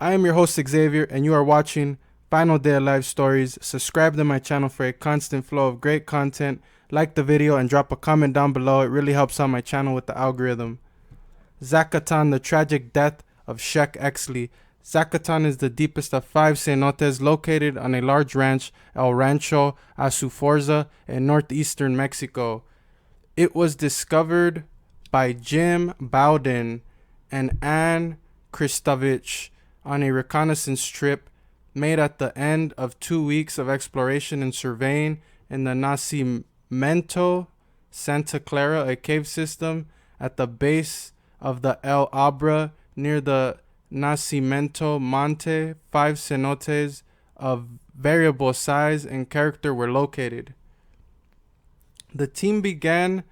I am your host Xavier, and you are watching Final Day of Life Stories. Subscribe to my channel for a constant flow of great content. Like the video and drop a comment down below. It really helps out my channel with the algorithm. Zacaton, the tragic death of Sheck Exley. Zacaton is the deepest of 5 cenotes located on a large ranch, El Rancho Azuforza, in northeastern Mexico. It was discovered by Jim Bowden and Ann Kristovich on a reconnaissance trip made at the end of 2 weeks of exploration and surveying in the Nacimiento Santa Clara, a cave system at the base of the El Abra near the Nacimiento Monte. 5 cenotes of variable size and character were located. The team began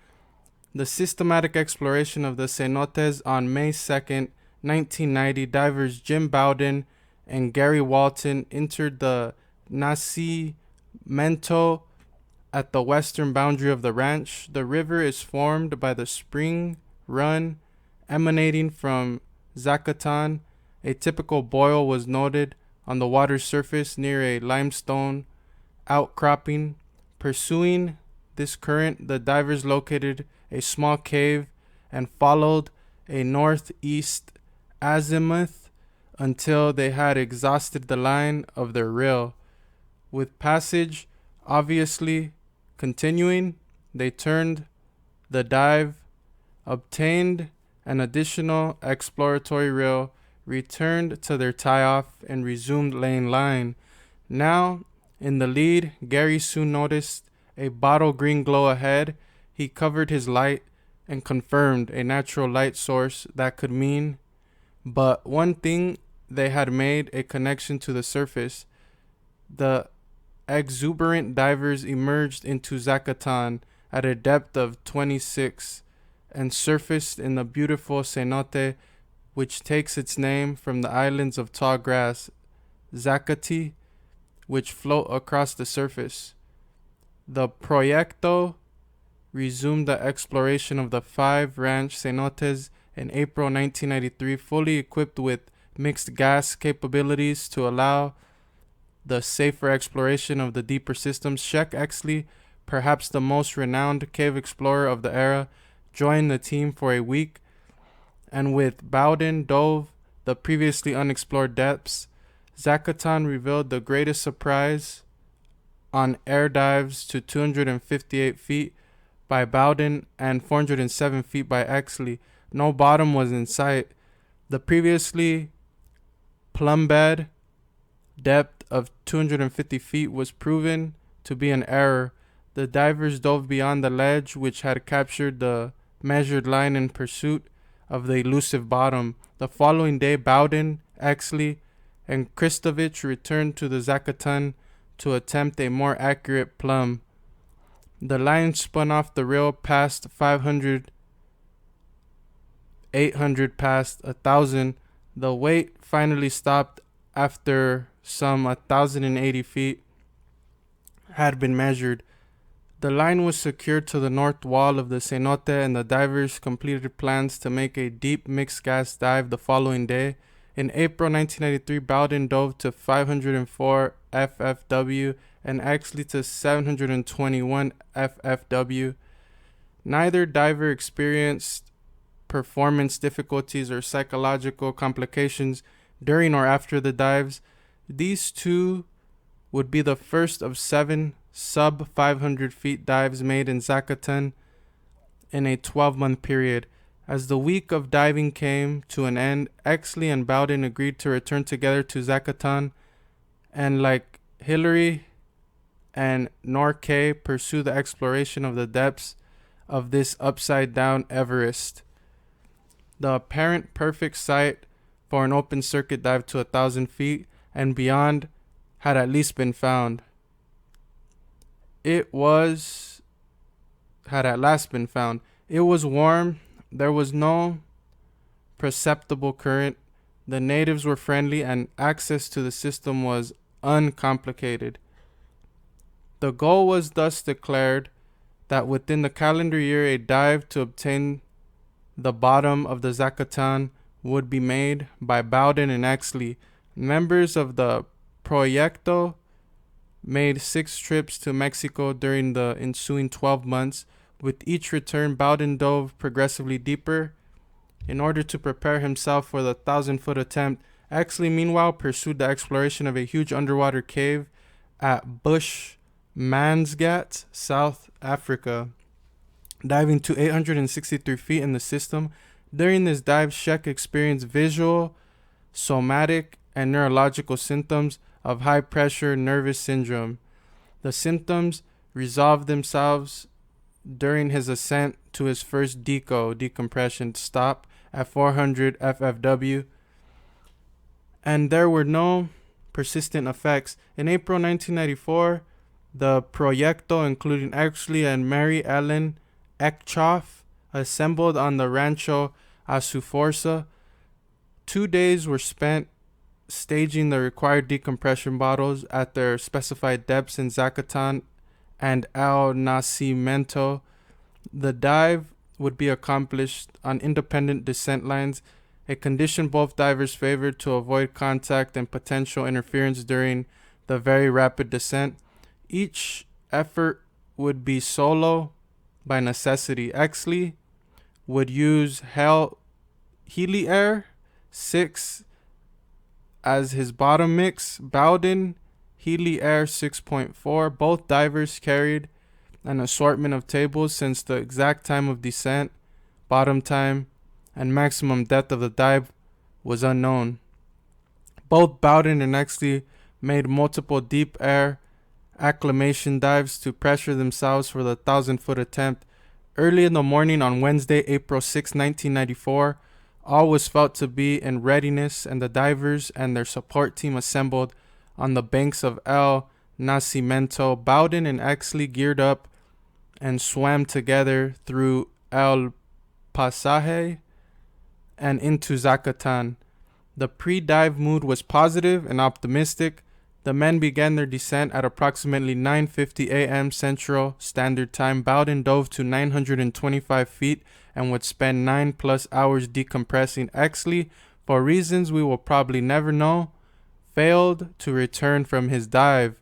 the systematic exploration of the cenotes on May 2nd, 1990. Divers Jim Bowden and Gary Walton entered the Nacimiento at the western boundary of the ranch. The river is formed by the spring run emanating from Zacaton. A typical boil was noted on the water's surface near a limestone outcropping. Pursuing this current, the divers located a small cave and followed a northeast azimuth until they had exhausted the line of their reel. With passage obviously continuing, they turned the dive, obtained an additional exploratory reel, returned to their tie-off, and resumed laying line. Now in the lead, Gary soon noticed a bottle green glow ahead. He covered his light and confirmed a natural light source that could mean but one thing: they had made a connection to the surface. The exuberant divers emerged into Zacaton at a depth of 26 and surfaced in the beautiful cenote, which takes its name from the islands of tall grass, Zacati, which float across the surface. The Proyecto resumed the exploration of the 5 ranch cenotes in April 1993, fully equipped with mixed gas capabilities to allow the safer exploration of the deeper systems. Sheck Exley, perhaps the most renowned cave explorer of the era, joined the team for a week, and with Bowden dove the previously unexplored depths. Zacaton revealed the greatest surprise on air dives to 258 feet by Bowden and 407 feet by Exley. No bottom was in sight. The previously plumbed depth of 250 feet was proven to be an error. The divers dove beyond the ledge, which had captured the measured line, in pursuit of the elusive bottom. The following day, Bowden, Exley, and Kristovich returned to the Zacaton to attempt a more accurate plumb. The line spun off the reel past 500, 800, past 1,000. The weight finally stopped after some 1,080 feet had been measured. The line was secured to the north wall of the cenote, and the divers completed plans to make a deep mixed gas dive the following day. In April 1993, Bowden dove to 504 FFW and Exley to 721 FFW. Neither diver experienced performance difficulties or psychological complications during or after the dives. These two would be the first of 7 sub 500 feet dives made in Zacaton in a 12-month period. As the week of diving came to an end, Exley and Bowden agreed to return together to Zacaton and, like Hillary and Norque, pursue the exploration of the depths of this upside-down Everest. The apparent perfect site for an open circuit dive to 1,000 feet and beyond had at least been found. It had at last been found. It was warm. There was no perceptible current. The natives were friendly and access to the system was uncomplicated. The goal was thus declared that within the calendar year a dive to obtain the bottom of the Zacaton would be made by Bowden and Exley. Members of the Proyecto made 6 trips to Mexico during the ensuing 12 months. With each return, Bowden dove progressively deeper in order to prepare himself for the 1,000-foot attempt. Exley, meanwhile, pursued the exploration of a huge underwater cave at Bush Mansgat, South Africa, diving to 863 feet in the system. During this dive, Sheck experienced visual, somatic, and neurological symptoms of high-pressure nervous syndrome. The symptoms resolved themselves during his ascent to his first decompression stop at 400 FFW, and there were no persistent effects. In April 1994, the Proyecto, including Exley and Mary Ellen Ekchoff, assembled on the Rancho Asuforza. 2 days were spent staging the required decompression bottles at their specified depths in Zacaton and El Nacimiento. The dive would be accomplished on independent descent lines, a condition both divers favored to avoid contact and potential interference during the very rapid descent. Each effort would be solo by necessity. Exley would use Healy Air 6 as his bottom mix, Bowden Healy Air 6.4. Both divers carried an assortment of tables since the exact time of descent, bottom time, and maximum depth of the dive was unknown. Both Bowden and Exley made multiple deep air acclimation dives to pressure themselves for the 1,000-foot attempt. Early in the morning on Wednesday, April 6, 1994, all was felt to be in readiness, and the divers and their support team assembled on the banks of El Nacimiento. Bowden and Exley geared up and swam together through El Pasaje and into Zacaton. The pre-dive mood was positive and optimistic. The men began their descent at approximately 9:50 a.m. Central Standard Time. Bowden dove to 925 feet and would spend 9+ hours decompressing. Exley, for reasons we will probably never know, failed to return from his dive.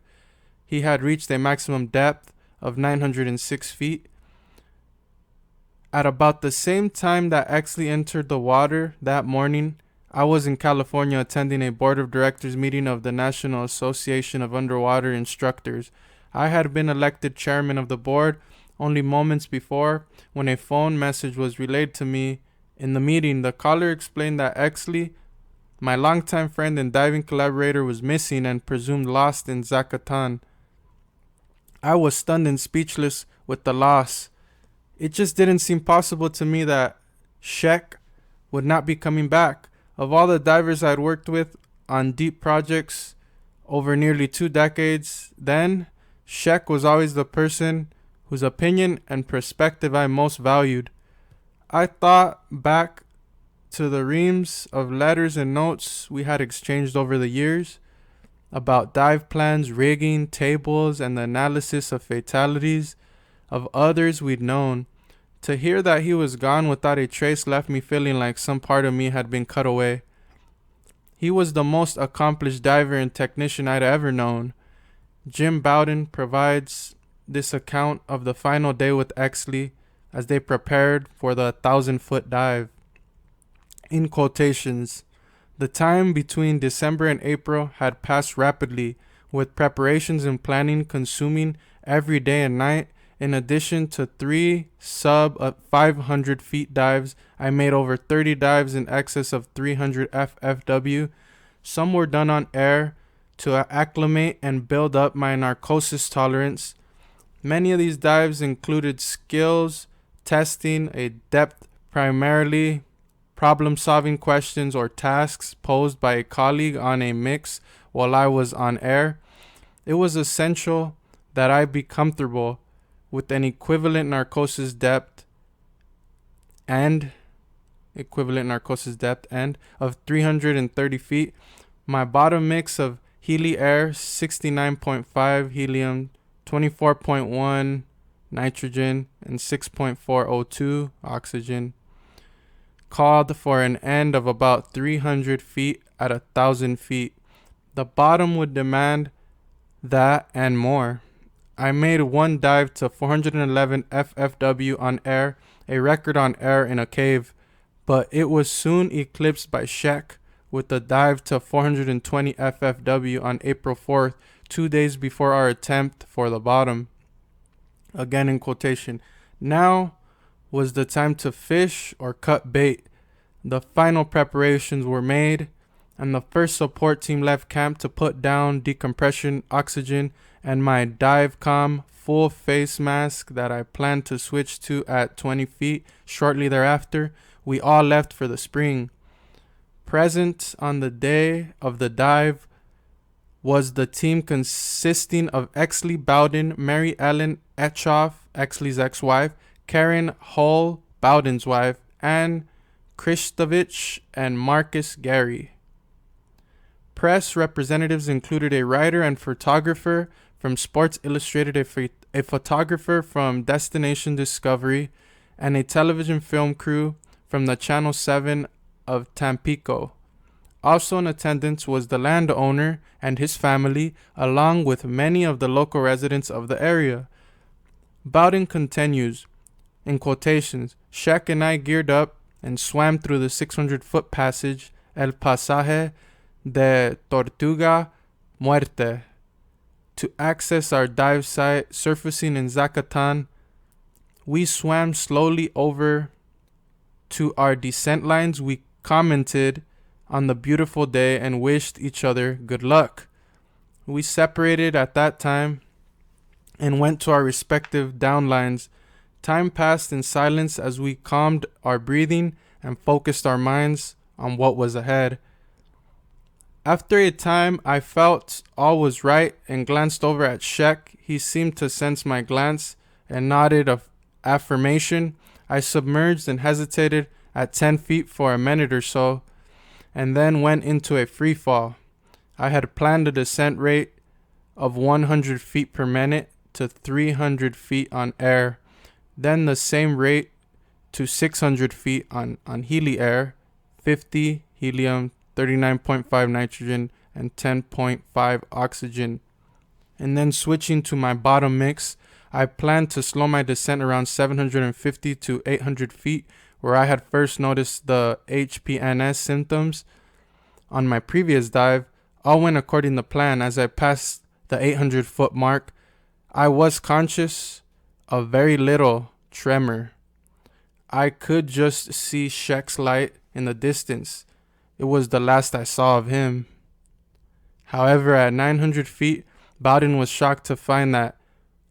He had reached a maximum depth of 906 feet. At about the same time that Exley entered the water that morning, I was in California attending a board of directors meeting of the National Association of Underwater Instructors. I had been elected chairman of the board only moments before when a phone message was relayed to me. In the meeting, the caller explained that Exley, my longtime friend and diving collaborator, was missing and presumed lost in Zacaton. I was stunned and speechless with the loss. It just didn't seem possible to me that Sheck would not be coming back. Of all the divers I'd worked with on deep projects over nearly 2 decades, then Sheck was always the person whose opinion and perspective I most valued. I thought back to the reams of letters and notes we had exchanged over the years about dive plans, rigging, tables, and the analysis of fatalities of others we'd known. To hear that he was gone without a trace left me feeling like some part of me had been cut away. He was the most accomplished diver and technician I'd ever known. Jim Bowden provides this account of the final day with Exley as they prepared for the 1,000-foot dive. In quotations, the time between December and April had passed rapidly, with preparations and planning consuming every day and night. In addition to 3 sub-500 feet dives, I made over 30 dives in excess of 300 FFW. Some were done on air to acclimate and build up my narcosis tolerance. Many of these dives included skills testing, a depth primarily problem-solving questions or tasks posed by a colleague on a mix while I was on air. It was essential that I be comfortable with an equivalent narcosis depth and of 330 feet. My bottom mix of Healy Air 69.5 helium, 24.1 nitrogen, and 6.4 O2 oxygen called for an end of about 300 feet at 1,000 feet. The bottom would demand that and more. I made one dive to 411 FFW on air, a record on air in a cave, but it was soon eclipsed by Sheck with the dive to 420 FFW on April 4th, 2 days before our attempt for the bottom. Again in quotation. Now was the time to fish or cut bait. The final preparations were made, and the first support team left camp to put down decompression, oxygen, and my dive-com full face mask that I planned to switch to at 20 feet shortly thereafter. We all left for the spring. Present on the day of the dive was the team consisting of Exley, Bowden, Mary Ellen Etchoff, Exley's ex-wife, Karen Hull, Bowden's wife, Anne Kristovich, and Marcus Gary. Press representatives included a writer and photographer from Sports Illustrated, a photographer from Destination Discovery, and a television film crew from the Channel 7 of Tampico. Also in attendance was the landowner and his family, along with many of the local residents of the area. Bowden continues, in quotations, Sheck and I geared up and swam through the 600-foot passage, El Pasaje de Tortuga Muerte, to access our dive site surfacing in Zacaton. We swam slowly over to our descent lines. We commented on the beautiful day and wished each other good luck. We separated at that time and went to our respective downlines. Time passed in silence as we calmed our breathing and focused our minds on what was ahead. After a time, I felt all was right and glanced over at Sheck. He seemed to sense my glance and nodded affirmation. I submerged and hesitated at 10 feet for a minute or so, and then went into a free fall. I had planned a descent rate of 100 feet per minute to 300 feet on air, then the same rate to 600 feet on heli air, 50 helium, 39.5 nitrogen, and 10.5 oxygen. And then switching to my bottom mix, I planned to slow my descent around 750 to 800 feet, where I had first noticed the HPNS symptoms on my previous dive. All went according to plan. As I passed the 800-foot mark, I was conscious of very little tremor. I could just see Sheck's light in the distance. It was the last I saw of him. However, at 900 feet, Bowden was shocked to find that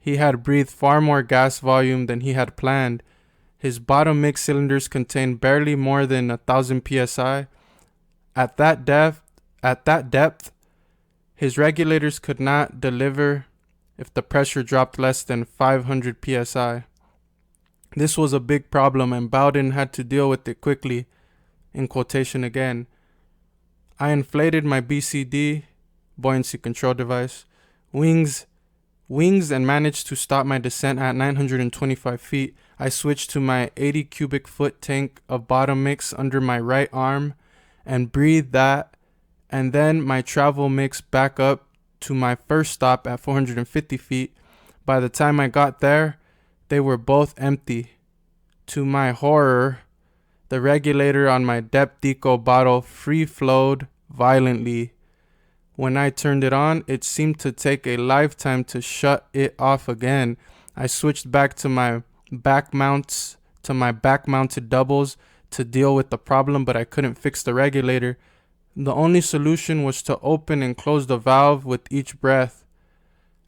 he had breathed far more gas volume than he had planned. His bottom mix cylinders contained barely more than 1,000 psi. At that depth, his regulators could not deliver if the pressure dropped less than 500 psi. This was a big problem, and Bowden had to deal with it quickly. In quotation again, I inflated my BCD, buoyancy control device, wings and managed to stop my descent at 925 feet. I switched to my 80 cubic foot tank of bottom mix under my right arm and breathed that, and then my travel mix back up to my first stop at 450 feet. By the time I got there, they were both empty. To my horror, the regulator on my depth deco bottle free-flowed violently. When I turned it on, it seemed to take a lifetime to shut it off again. I switched back to my back-mounted doubles to deal with the problem, but I couldn't fix the regulator. The only solution was to open and close the valve with each breath.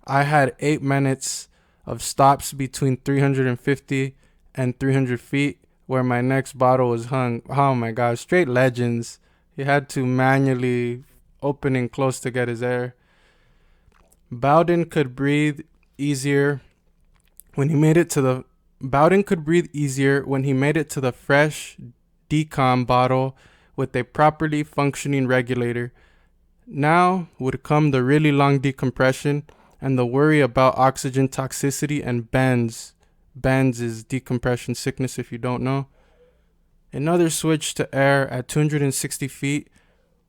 I had 8 minutes of stops between 350 and 300 feet where my next bottle was hung. Oh my gosh, straight legends. He had to manually open and close to get his air. Bowden could breathe easier when he made it to the fresh decom bottle with a properly functioning regulator. Now would come the really long decompression and the worry about oxygen toxicity and bends. Bends is decompression sickness if you don't know. Another switch to air at 260 feet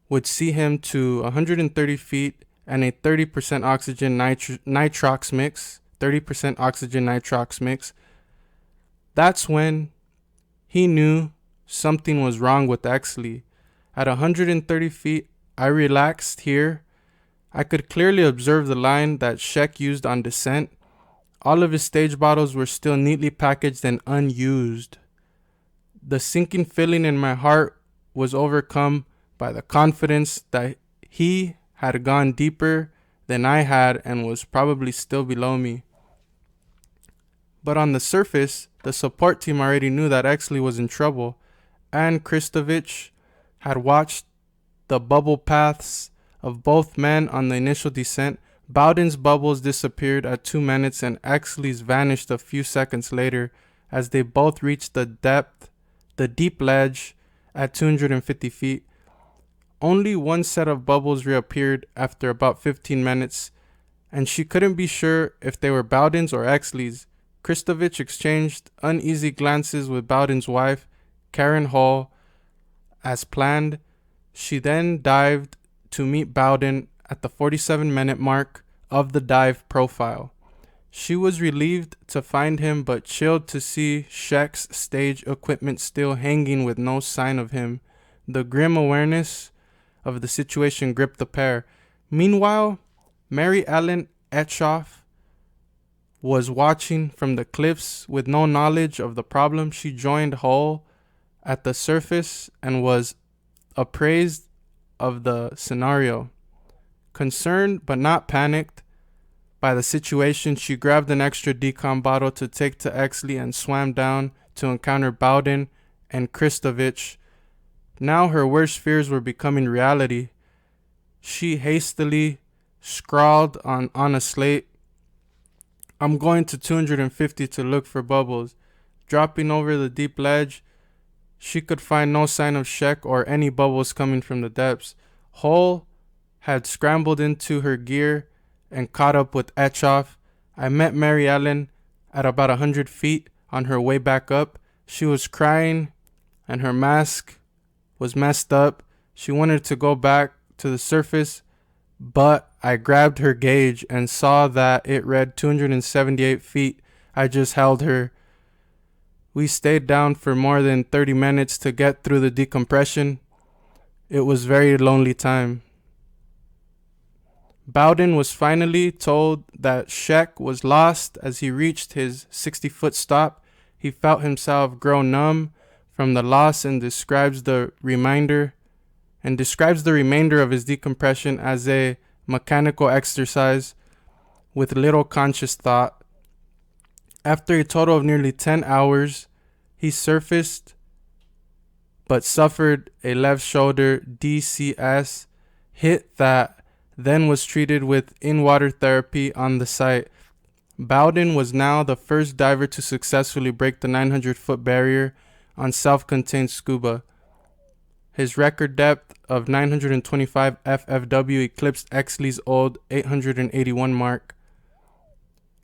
would see him to 130 feet and a 30% oxygen nitrox mix, 30% oxygen nitrox mix. That's when he knew something was wrong with Exley. At 130 feet, I relaxed here. I could clearly observe the line that Sheck used on descent. All of his stage bottles were still neatly packaged and unused. The sinking feeling in my heart was overcome by the confidence that he had gone deeper than I had and was probably still below me. But on the surface, the support team already knew that Exley was in trouble, and Kristovich had watched the bubble paths of both men on the initial descent. Bowden's bubbles disappeared at 2 minutes and Exley's vanished a few seconds later as they both reached the deep ledge at 250 feet. Only one set of bubbles reappeared after about 15 minutes, and she couldn't be sure if they were Bowden's or Exley's. Kristovich exchanged uneasy glances with Bowden's wife, Karen Hall, as planned. She then dived to meet Bowden at the 47-minute mark of the dive profile. She was relieved to find him, but chilled to see Sheck's stage equipment still hanging with no sign of him. The grim awareness of the situation gripped the pair. Meanwhile, Mary Ellen Etchoff was watching from the cliffs with no knowledge of the problem. She joined Hull at the surface and was appraised of the scenario. Concerned but not panicked by the situation, she grabbed an extra decon bottle to take to Exley and swam down to encounter Bowden and Kristovich. Now her worst fears were becoming reality. She hastily scrawled on a slate, "I'm going to 250 to look for bubbles." Dropping over the deep ledge, she could find no sign of Sheck or any bubbles coming from the depths. Hull had scrambled into her gear and caught up with Etchoff. I met Mary Ellen at about 100 feet on her way back up. She was crying and her mask was messed up. She wanted to go back to the surface, but I grabbed her gauge and saw that it read 278 feet. I just held her. We stayed down for more than 30 minutes to get through the decompression. It was a very lonely time. Bowden was finally told that Sheck was lost as he reached his 60-foot stop. He felt himself grow numb from the loss and describes the remainder of his decompression as a mechanical exercise with little conscious thought. After a total of nearly 10 hours, he surfaced but suffered a left shoulder DCS hit that then was treated with in-water therapy on the site. Bowden was now the first diver to successfully break the 900-foot barrier on self-contained scuba. His record depth of 925 FFW eclipsed Exley's old 881 mark.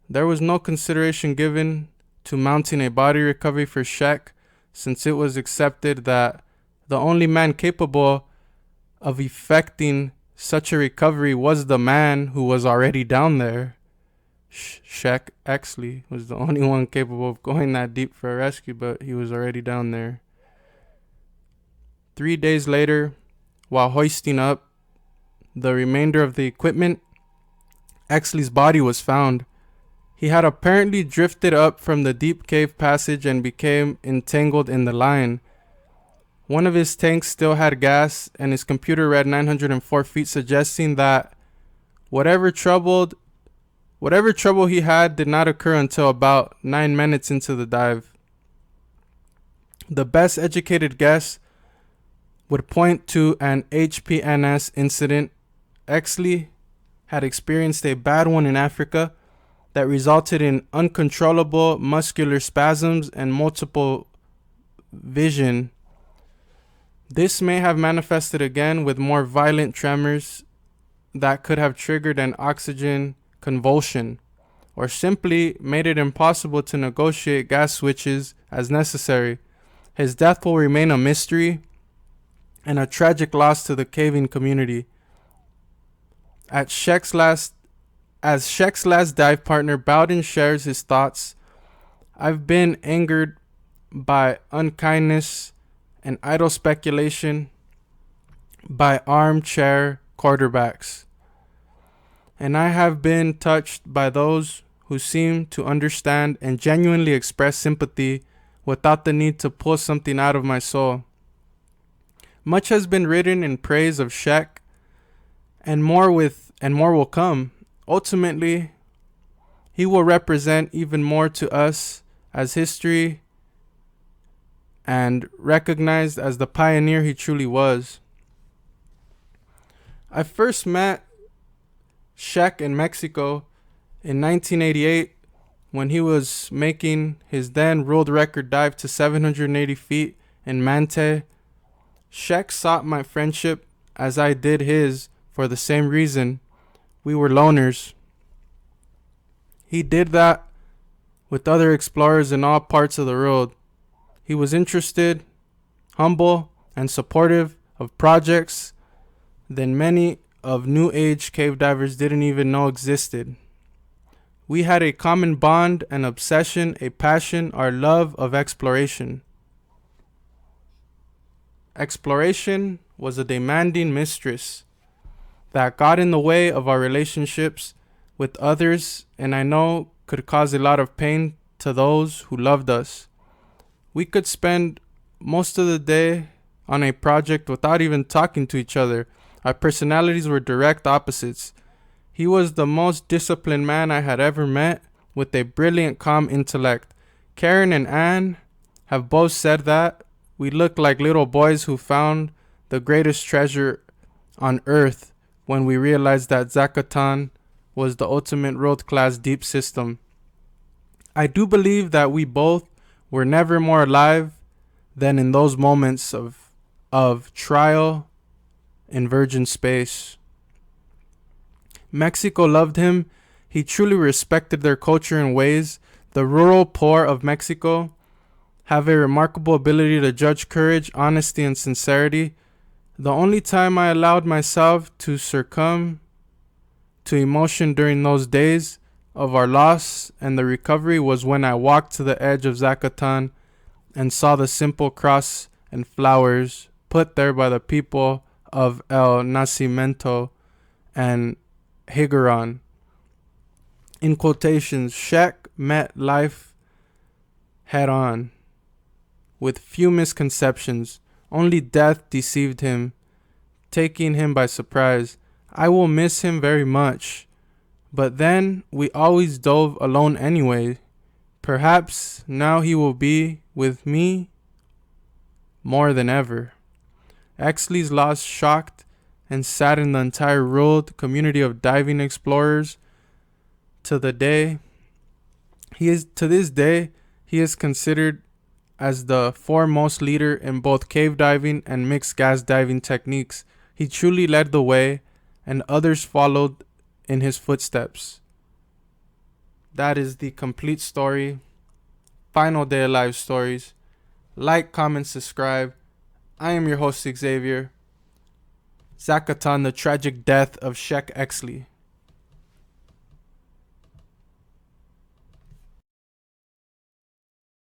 There was no consideration given to mounting a body recovery for Sheck, since it was accepted that the only man capable of effecting such a recovery was the man who was already down there. Sheck Exley was the only one capable of going that deep for a rescue, but he was already down there. 3 days later, while hoisting up the remainder of the equipment, Exley's body was found. He had apparently drifted up from the deep cave passage and became entangled in the line. One of his tanks still had gas, and his computer read 904 feet, suggesting that whatever trouble he had did not occur until about 9 minutes into the dive. The best educated guess would point to an HPNS incident. Exley had experienced a bad one in Africa that resulted in uncontrollable muscular spasms and multiple vision. This may have manifested again with more violent tremors that could have triggered an oxygen convulsion, or simply made it impossible to negotiate gas switches as necessary. His death will remain a mystery, and a tragic loss to the caving community. At Sheck's last, as Sheck's last dive partner, Bowden shares his thoughts. I've been angered by unkindness and idle speculation by armchair quarterbacks, and I have been touched by those who seem to understand and genuinely express sympathy without the need to pull something out of my soul. Much has been written in praise of Sheck, and more will come. Ultimately, he will represent even more to us as history and recognized as the pioneer he truly was. I first met Sheck in Mexico in 1988 when he was making his then world record dive to 780 feet in Mante. Sheck sought my friendship as I did his for the same reason. We were loners. He did that with other explorers in all parts of the world. He was interested, humble, and supportive of projects that many of new age cave divers didn't even know existed. We had a common bond, an obsession, a passion, our love of exploration. Exploration was a demanding mistress that got in the way of our relationships with others, and I know could cause a lot of pain to those who loved us. We could spend most of the day on a project without even talking to each other. Our personalities were direct opposites. He was the most disciplined man I had ever met, with a brilliant, calm intellect. Karen and Anne have both said that we looked like little boys who found the greatest treasure on earth when we realized that Zacaton was the ultimate world-class deep system. I do believe that we both were never more alive than in those moments of trial in virgin space. Mexico loved him. He truly respected their culture and ways. The rural poor of Mexico have a remarkable ability to judge courage, honesty, and sincerity. The only time I allowed myself to succumb to emotion during those days of our loss and the recovery was when I walked to the edge of Zacaton and saw the simple cross and flowers put there by the people of El Nacimiento and Higaron. In quotations, Sheck met life head on, with few misconceptions. Only death deceived him, taking him by surprise. I will miss him very much, but then we always dove alone anyway. Perhaps now he will be with me more than ever. Exley's loss shocked and saddened the entire world community of diving explorers. To this day, he is considered as the foremost leader in both cave diving and mixed gas diving techniques. He truly led the way, and others followed in his footsteps. That is the complete story. Final Day Alive stories. Like, comment, subscribe. I am your host, Xavier. Zacaton, the tragic death of Sheck Exley.